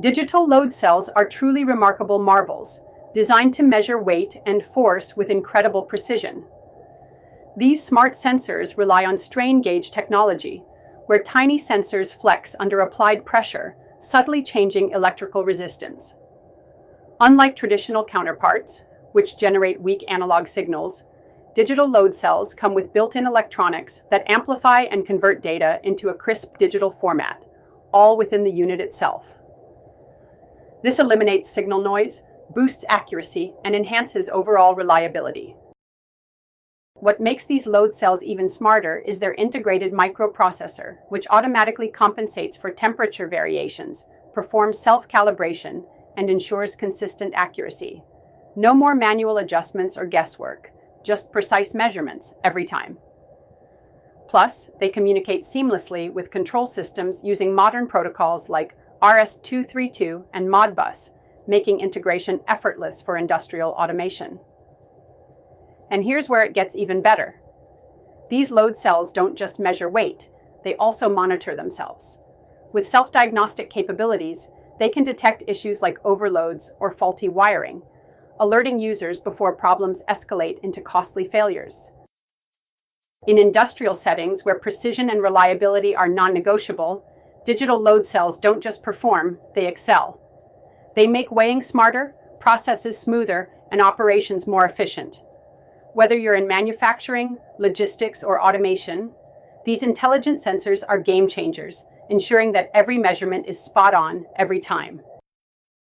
Digital load cells are truly remarkable marvels, designed to measure weight and force with incredible precision. These smart sensors rely on strain gauge technology, where tiny sensors flex under applied pressure, subtly changing electrical resistance. Unlike traditional counterparts, which generate weak analog signals, digital load cells come with built-in electronics that amplify and convert data into a crisp digital format, all within the unit itself. This eliminates signal noise, boosts accuracy, and enhances overall reliability. What makes these load cells even smarter is their integrated microprocessor, which automatically compensates for temperature variations, performs self-calibration, and ensures consistent accuracy. No more manual adjustments or guesswork, just precise measurements every time. Plus, they communicate seamlessly with control systems using modern protocols like RS-232 and Modbus, making integration effortless for industrial automation. And here's where it gets even better. These load cells don't just measure weight, they also monitor themselves. With self-diagnostic capabilities, they can detect issues like overloads or faulty wiring, alerting users before problems escalate into costly failures. In industrial settings where precision and reliability are non-negotiable, digital load cells don't just perform, they excel. They make weighing smarter, processes smoother, and operations more efficient. Whether you're in manufacturing, logistics, or automation, these intelligent sensors are game changers, ensuring that every measurement is spot on every time.